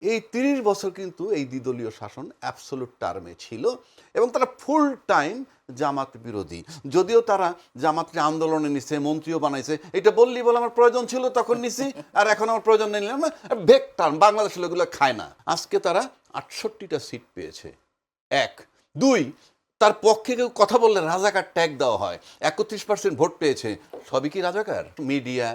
এই ৩০ বছর কিন্তু এই দ্বিদলীয় শাসন অ্যাবসোলুট টার্মে ছিল এবং তারা ফুল টাইম জামাত বিরোধী। যদিও তারা জামাতকে আন্দোলনে নিছে, মন্ত্রীও বানাইছে, এটা বললি বলে আমার প্রয়োজন ছিল তখন নিছি, আর এখন আমার প্রয়োজন নেই নিলাম না। ভেক টার্ম, বাংলাদেশ এগুলো খায় না। আজকে তারা ৬৮টা সিট পেয়েছে, এক। দুই, তার পক্ষে কেউ কথা বললে রাজাকার ট্যাগ দেওয়া হয়। ৩১% ভোট পেয়েছে, সবই কি রাজাকার? মিডিয়া,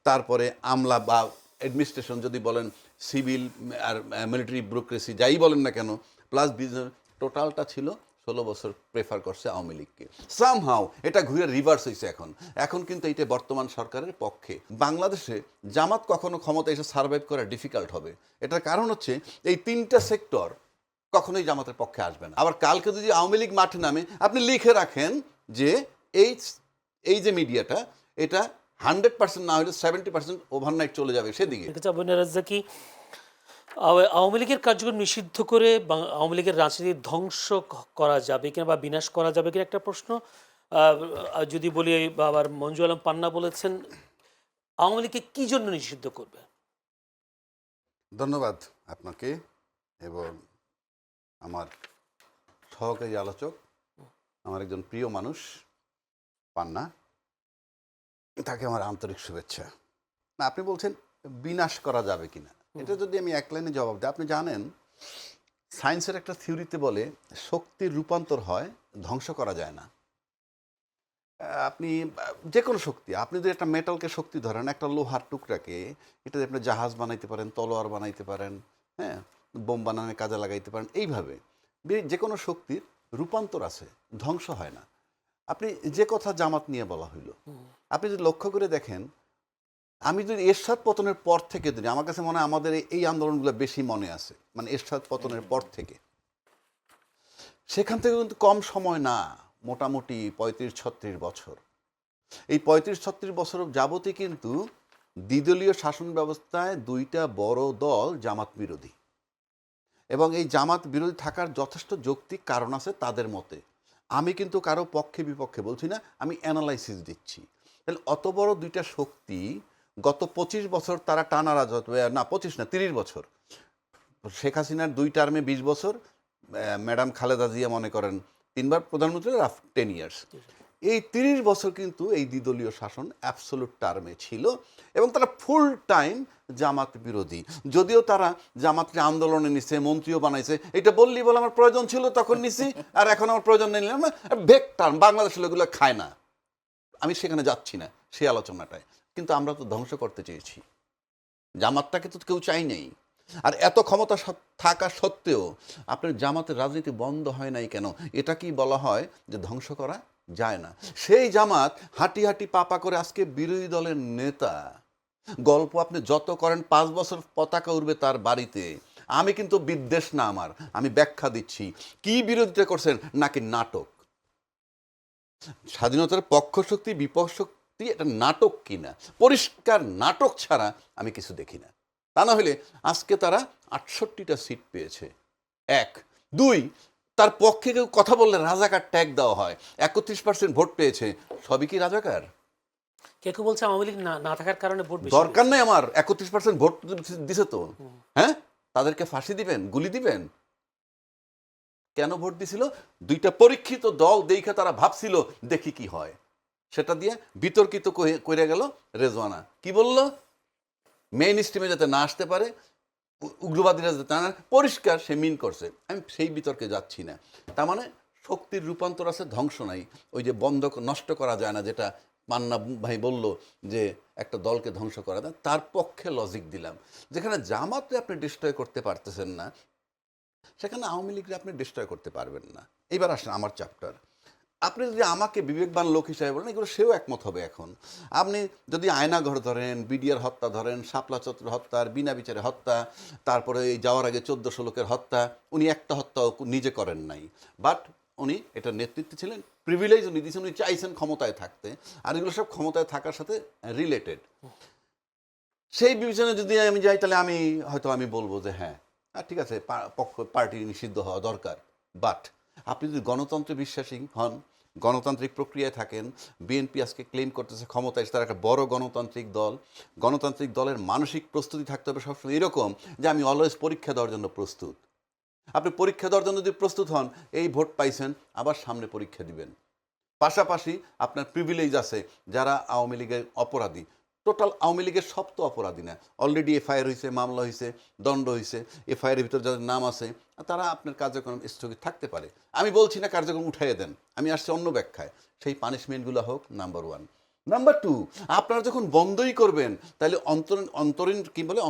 তারপরে আমলা বা অ্যাডমিনিস্ট্রেশন যদি বলেন, সিভিল আর মিলিটারি ব্যুরোক্রেসি যাই বলেন না কেন, প্লাস বিজনেস, টোটালটা ছিল ১৬ বছর প্রেফার করছে আওয়ামী লীগকে। সামহাও এটা ঘুরে রিভার্স হয়েছে এখন। এখন কিন্তু এইটা বর্তমান সরকারের পক্ষে। বাংলাদেশে জামাত কখনো ক্ষমতা এসে সার্ভাইভ করা ডিফিকাল্ট হবে। এটার কারণ হচ্ছে এই ৩টা সেক্টর কখনোই জামাতের পক্ষে আসবে না। আবার কালকে যদি আওয়ামী লীগ মাঠে নামে, আপনি লিখে রাখেন যে এই এই যে মিডিয়াটা, এটা 100% না হলে 70% ওভারনাইট চলে যাবে সেদিকে। কি আওয়ামী লীগের কার্যক্রম নিষিদ্ধ করে আওয়ামী লীগের রাজনীতি ধ্বংস করা যাবে কিনা বা বিনাশ করা যাবে কিনা একটা প্রশ্ন। যদি বলি, আবার মঞ্জু আলম পান্না বলেছেন আওয়ামী লীগকে কি জন্য নিষিদ্ধ করবে। ধন্যবাদ আপনাকে এবং আমার সহকারী আলোচক, আমার একজন প্রিয় মানুষ পান্না, তাকে আমার আন্তরিক শুভেচ্ছা। না, আপনি বলছেন বিনাশ করা যাবে কিনা, এটা যদি আমি এক লাইনে জবাব দিই, আপনি জানেন সায়েন্সের একটা থিওরিতে বলে শক্তির রূপান্তর হয়, ধ্বংস করা যায় না। আপনি যে কোনো শক্তি, আপনি যদি একটা মেটালকে শক্তি ধরেন, একটা লোহার টুকরাকে, এটা দিয়ে আপনি জাহাজ বানাইতে পারেন, তলোয়ার বানাইতে পারেন, হ্যাঁ, বোম বানানোর কাজে লাগাইতে পারেন। এইভাবে যে কোনো শক্তির রূপান্তর আছে, ধ্বংস হয় না। আপনি যে কথা জামাত নিয়ে বলা হইল, আপনি যদি লক্ষ্য করে দেখেন, আমি যদি এরশাদ পতনের পর থেকে ধরি, আমার কাছে মনে হয় আমাদের এই আন্দোলনগুলো বেশি মনে আছে, মানে এরশাদ পতনের পর থেকে। সেখান থেকে কিন্তু কম সময় না, মোটামুটি ৩৫-৩৬ বছর। এই ৩৫-৩৬ বছর যাবতই কিন্তু দ্বিদলীয় শাসন ব্যবস্থায় দুইটা বড় দল জামাত বিরোধী, এবং এই জামাত বিরোধী থাকার যথেষ্ট যৌক্তিক কারণ আছে তাদের মতে। আমি কিন্তু কারো পক্ষে বিপক্ষে বলছি না, আমি অ্যানালাইসিস দিচ্ছি। তাহলে অত বড় দুইটা শক্তি গত ২৫ বছর তারা টানা রাজত্ব, না ২৫ না ৩০ বছর, শেখ হাসিনার ২ টার্মে ২০ বছর, ম্যাডাম খালেদা জিয়া মনে করেন ৩বার প্রধানমন্ত্রী, 10 ইয়ার্স। এই ৩০ বছর কিন্তু এই দ্বিদলীয় শাসন অ্যাবসোলুট টার্মে ছিল এবং তারা ফুল টাইম জামাত বিরোধী। যদিও তারা জামাতকে আন্দোলনে নিছে, মন্ত্রীও বানাইছে, এটা বললি বলে আমার প্রয়োজন ছিল তখন নিছি, আর এখন আমার প্রয়োজন নেই নিলাম না। ভেক টার্ম, বাংলাদেশ এগুলো খায় না। আমি সেখানে যাচ্ছি না সেই আলোচনাটায়, কিন্তু আমরা তো ধ্বংস করতে চেয়েছি, জামাতটাকে তো কেউ চাই নেই। আর এত ক্ষমতা থাকা সত্ত্বেও আপনার জামাতের রাজনীতি বন্ধ হয় নাই কেন? এটা কি বলা হয় যে ধ্বংস করা যায় না? সেই জামাত হাঁটি হাঁটি পাপা করে আজকে বিরোধী দলের নেতা। গল্প আপনি যত করেন, ৫ বছর পতাকা উড়বে তার বাড়িতে। আমি কিন্তু বিদ্বেষ না আমার, আমি ব্যাখ্যা দিচ্ছি কি বিরোধিতা করছেন, নাকি নাটক। স্বাধীনতার পক্ষ শক্তি বিপক্ষ শক্তি, এটা নাটক কিনা, পরিষ্কার নাটক ছাড়া আমি কিছু দেখি না। তা না হলে আজকে তারা ৬৮টা সিট পেয়েছে, এক। দুই, তার পক্ষে কেউ কথা বললে রাজাকার ট্যাগ দেওয়া হয়। ৩১% ভোট পেয়েছে, সবই কি রাজাকার? কে কেউ বলছে আওয়ামী লীগ না থাকার কারণে ভোট বেশি দরকার নেই আমার, ৩১% ভোট দিছে তো, হ্যাঁ, তাদেরকে ফাঁসি দিবেন, গুলি দিবেন? কেন ভোট দিছিল? দুইটা পরীক্ষিত দল দেখে তারা ভাবছিল দেখি কি হয়। সেটা দিয়ে বিতর্কিত করে গেল রেজওয়ানা। কি বলল? মেইন স্ট্রিমে যাতে না আসতে পারে, উগ্রবাদীরা যাতে না, পরিষ্কার সে মিন করছে। আমি সেই বিতর্কে যাচ্ছি না। তার মানে শক্তির রূপান্তর আছে, ধ্বংস নাই। ওই যে বন্ধ নষ্ট করা যায় না, যেটা পান্না ভাই বলল যে একটা দলকে ধ্বংস করা যায়, তার পক্ষে লজিক দিলাম। যেখানে জামাতে আপনি ডিস্ট্রয় করতে পারতেছেন না, সেখানে আওয়ামী লীগকে আপনি ডিস্ট্রয় করতে পারবেন না। এবার আসেন আমার চ্যাপ্টার। আপনি যদি আমাকে বিবেকবান লোক হিসাবে বলেন, এগুলো সেও একমত হবে। এখন আপনি যদি আয়নাঘর ধরেন, বিডিআর হত্যা ধরেন, শাপলা চত্র হত্যার বিনা বিচারে হত্যা, তারপরে এই যাওয়ার আগে ১৪০০ লোকের হত্যা, উনি একটা হত্যা নিজে করেন নাই, বাট উনি এটা নেতৃত্বে ছিলেন, প্রিভিলেজ উনি দিয়েছেন, উনি চাইছেন ক্ষমতায় থাকতে, আর এগুলো সব ক্ষমতায় থাকার সাথে রিলেটেড। সেই বিবেচনায় যদি আমি যাই, তাহলে আমি বলবো যে হ্যাঁ, ঠিক আছে, পার্টি নিষিদ্ধ হওয়া দরকার। বাট আপনি যদি গণতন্ত্রে বিশ্বাসী হন, গণতান্ত্রিক প্রক্রিয়ায় থাকেন। বিএনপি আজকে ক্লেম করতেছে ক্ষমতায় এসে তারা একটা বড় গণতান্ত্রিক দল। গণতান্ত্রিক দলের মানসিক প্রস্তুতি থাকতে হবে সবসময় এরকম যে আমি অলওয়েজ পরীক্ষা দেওয়ার জন্য প্রস্তুত। আপনি পরীক্ষা দেওয়ার জন্য যদি প্রস্তুত হন, এই ভোট পাইছেন, আবার সামনে পরীক্ষা দিবেন। পাশাপাশি আপনার প্রিভিলেজ আছে যারা আওয়ামী লীগের অপরাধী। টোটাল আওয়ামী লীগের সব তো অপরাধী না, অলরেডি এফআইআর হয়েছে, মামলা হয়েছে, দণ্ড হয়েছে। এফআইআরের ভিতর যাদের নাম আছে তারা আপনার কার্যক্রম স্থগিত থাকতে পারে। আমি বলছি না কার্যক্রম উঠাইয়ে দেন, আমি আসছি অন্য ব্যাখ্যায়। সেই পানিশমেন্টগুলো হোক, নাম্বার 1। নাম্বার 2, আপনারা যখন বন্ধই করবেন তাহলে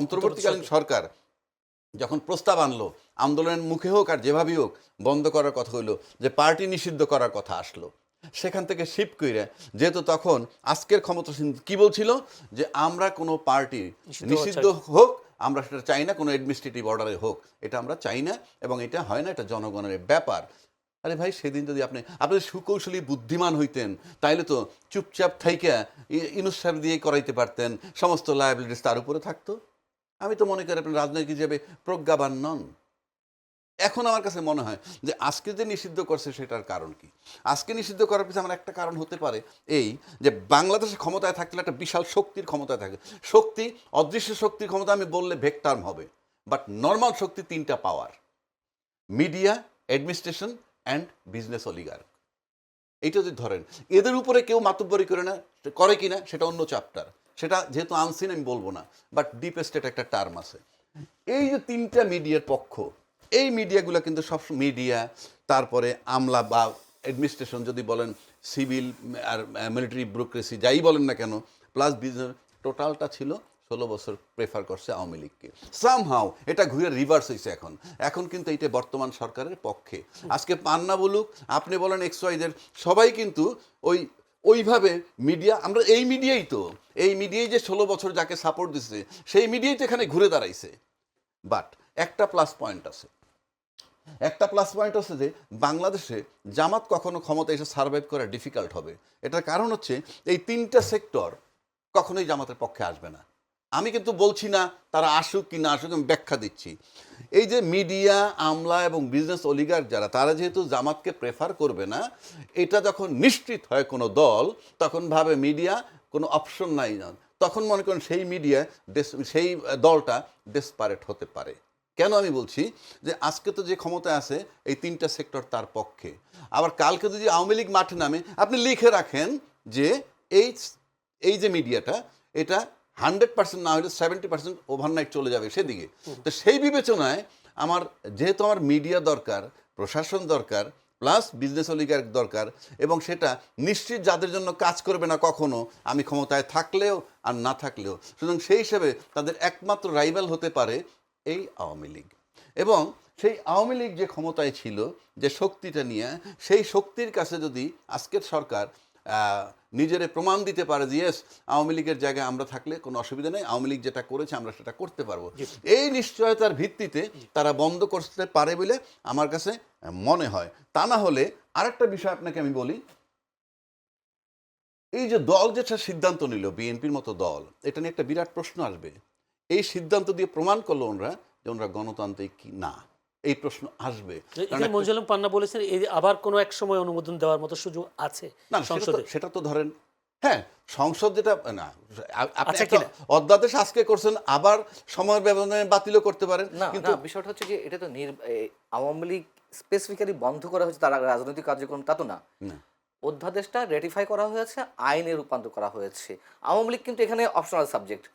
অন্তর্বর্তীকালীন সরকার যখন প্রস্তাব আনলো, আন্দোলনের মুখে হোক আর যেভাবেই হোক বন্ধ করার কথা হইলো, যে পার্টি নিষিদ্ধ করার কথা আসলো, সেখান থেকে শিফট করে, যেহেতু তখন আজকের ক্ষমতাসীন কি বলছিল যে আমরা কোনো পার্টি নিষিদ্ধ হোক, আমরা সেটা চাই না, কোনো অ্যাডমিনিস্ট্রেটিভ অর্ডারে হোক, এটা আমরা চাই না এবং এটা হয় না, এটা জনগণের ব্যাপার। আরে ভাই, সেদিন যদি আপনি সুকৌশলী বুদ্ধিমান হইতেন তাইলে তো চুপচাপ থাইকা ইনুস সাহেব দিয়ে করাইতে পারতেন, সমস্ত লায়াবিলিটিস তার উপরে থাকতো। আমি তো মনে করি আপনি রাজনৈতিক হিসেবে প্রজ্ঞাবান নন। এখন আমার কাছে মনে হয় যে আজকে যে নিষিদ্ধ করছে সেটার কারণ কি? আজকে নিষিদ্ধ করার পিছনে আমার একটা কারণ হতে পারে এই যে বাংলাদেশে ক্ষমতায় থাকলে একটা বিশাল শক্তির ক্ষমতায় থাকে। শক্তি, অদৃশ্য শক্তির ক্ষমতা আমি বললে ভেক টার্ম হবে, বাট নর্মাল শক্তি 3টা পাওয়ার: মিডিয়া, অ্যাডমিনিস্ট্রেশন অ্যান্ড বিজনেস অলিগার। এইটা যদি ধরেন, এদের উপরে কেউ মাতব্বরি করে কিনা সেটা অন্য চ্যাপ্টার, সেটা যেহেতু আনসিন আমি বলবো না, বাট ডিপ স্টেট একটা টার্ম আছে। এই যে 3টা মিডিয়ার পক্ষ, এই মিডিয়াগুলো কিন্তু সব মিডিয়া, তারপরে আমলা বা অ্যাডমিনিস্ট্রেশন যদি বলেন, সিভিল আর মিলিটারি ব্যুরোক্রেসি যাই বলেন না কেন, প্লাস বিজনেস, টোটালটা ছিল 16 বছর প্রেফার করছে আওয়ামী লীগকে। সামহাও এটা ঘুরে রিভার্স হয়েছে এখন কিন্তু এইটা বর্তমান সরকারের পক্ষে। আজকে পান্না বলুক, আপনি বলেন XYZ, সবাই কিন্তু ওইভাবে মিডিয়া, আমরা এই মিডিয়াই যে 16 বছর যাকে সাপোর্ট দিচ্ছে সেই মিডিয়াই তো এখানে ঘুরে দাঁড়াইছে। বাট একটা প্লাস পয়েন্ট আছে যে বাংলাদেশে জামাত কখনো ক্ষমতা এসে সার্ভাইভ করা ডিফিকাল্ট হবে। এটার কারণ হচ্ছে এই 3টা সেক্টর কখনোই জামাতের পক্ষে আসবে না। আমি কিন্তু বলছি না তারা আসুক কি না আসুক, আমি ব্যাখ্যা দিচ্ছি। এই যে মিডিয়া, আমলা এবং বিজনেস অলিগার যারা, তারা যেহেতু জামাতকে প্রেফার করবে না, এটা যখন নিশ্চিত হয় কোনো দল, তখন ভাবে মিডিয়া কোনো অপশন নাই, তখন মনে করেন সেই দলটা ডেসপারেট হতে পারে। কেন আমি বলছি যে আজকে তো যে ক্ষমতায় আছে এই 3টা সেক্টর তার পক্ষে। আবার কালকে যদি আওয়ামী লীগ মাঠে নামে, আপনি লিখে রাখেন যে এই যে মিডিয়াটা, এটা 100% না হলে 70% ওভারনাইট চলে যাবে সেদিকে। তো সেই বিবেচনায় যেহেতু আমার মিডিয়া দরকার, প্রশাসন দরকার, প্লাস বিজনেস অলিগার দরকার, এবং সেটা নিশ্চিত যাদের জন্য কাজ করবে না কখনো, আমি ক্ষমতায় থাকলেও আর না থাকলেও, সুতরাং সেই হিসেবে তাদের একমাত্র রাইভাল হতে পারে এই আওয়ামী লীগ। এবং সেই আওয়ামী লীগ যে ক্ষমতায় ছিল, যে শক্তিটা নিয়ে, সেই শক্তির কাছে যদি আজকের সরকার নিজেরে প্রমাণ দিতে পারে যে ইয়েস, আওয়ামী লীগের জায়গায় আমরা থাকলে কোনো অসুবিধা নেই, আওয়ামী লীগ যেটা করেছে আমরা সেটা করতে পারবো, এই নিশ্চয়তার ভিত্তিতে তারা বন্ধ করতে পারে বলে আমার কাছে মনে হয়। তা না হলে আরেকটা বিষয় আপনাকে আমি বলি, এই যে দল যেটা সিদ্ধান্ত নিল, বিএনপির মতো দল, এটা নিয়ে একটা বিরাট প্রশ্ন আসবে। এই সিদ্ধান্ত দিয়ে প্রমাণ করলো ওনারা যে ওনারা গণতান্ত্রিক কি না, এই প্রশ্ন আসবে। মঞ্জুল পান্না বলেছেন আবার কোনো এক সময় অনুমোদন দেওয়ার মতো সুযোগ আছে না, সেটা তো ধরেন, হ্যাঁ, সংসদ যেটা না, অধ্যাদেশ আজকে করছেন, আবার সময়ের ব্যবধানে বাতিলও করতে পারেন। কিন্তু বিষয়টা হচ্ছে যে এটা তো আওয়ামী লীগ স্পেসিফিক্যালি বন্ধ করা হয়েছে তার রাজনৈতিক কার্যক্রম, তা তো না। অধ্যাদেশটা রেটিফাই করা হয়েছে, আইনে রূপান্তর করা হয়েছে। আওয়ামী লীগ কিন্তু এখানে অপশনাল সাবজেক্ট।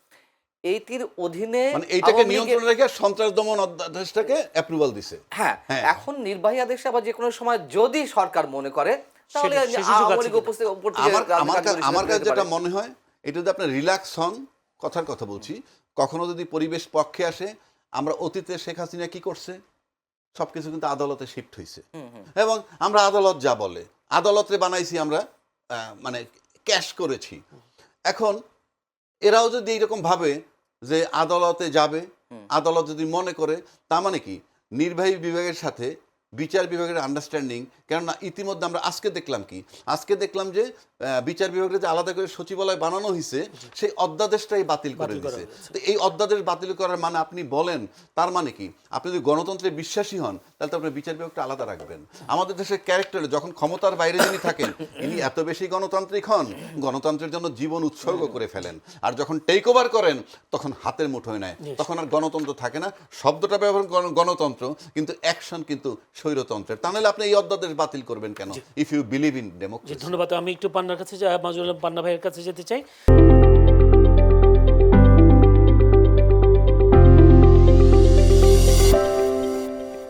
এইটির অধীনে মানে এইটাকে নিয়ন্ত্রণে রেখে সন্ত্রাস দমন অধ্যাদেশটাকে অ্যাপ্রুভাল দিছে। হ্যাঁ, এখন নির্বাহী আদেশে আবার যে কোনো সময় যদি সরকার মনে করে, তাহলে আমার কাছে যেটা মনে হয়, এটা যদি আপনি রিল্যাক্স হন, কথার কথা বলছি, কখনো যদি পরিবেশ পক্ষে আসে, আমরা অতীতে শেখ হাসিনা কি করছে, সবকিছু কিন্তু আদালতে শিফট হয়েছে, এবং আমরা আদালত যা বলে আদালতে বানাইছি, আমরা মানে ক্যাশ করেছি। এখন এরাও যদি এইরকম ভাবে যে আদালতে যাবে, আদালত যদি মনে করে, তার মানে কি নির্বাহী বিভাগের সাথে বিচার বিভাগের আন্ডারস্ট্যান্ডিং, কেননা ইতিমধ্যে আমরা আজকে দেখলাম যে বিচার বিভাগের যে আলাদা করে সচিবালয় বানানো হয়েছে সেই অধ্যাদেশটাই বাতিল করে বাতিল করা দিয়েছে। হয়েছে। তো এই অধ্যাদেশ বাতিল করার মানে আপনি বলেন, তার মানে কি আপনি যদি গণতন্ত্রে বিশ্বাসী হন তাহলে তো আপনার বিচার বিভাগটা আলাদা রাখবেন। আমাদের দেশের ক্যারেক্টারে যখন ক্ষমতার বাইরে যিনি থাকেন ইনি এত বেশি গণতান্ত্রিক হন, গণতন্ত্রের জন্য জীবন উৎসর্গ করে ফেলেন, আর যখন টেক ওভার করেন তখন হাতের মুঠোয় নেয়, তখন আর গণতন্ত্র থাকে না। শব্দটা ব্যবহার করেন গণতন্ত্র, কিন্তু অ্যাকশন কিন্তু স্বৈরতন্ত্রের। তাহলে আপনি এই অধ্যাদেশ বাতিল করবেন কেন, if you believe in the democracy? ধন্যবাদ। আমি একটু পান্নার কাছে মাজুল আলম পান্না ভাইয়ের কাছে যেতে চাই।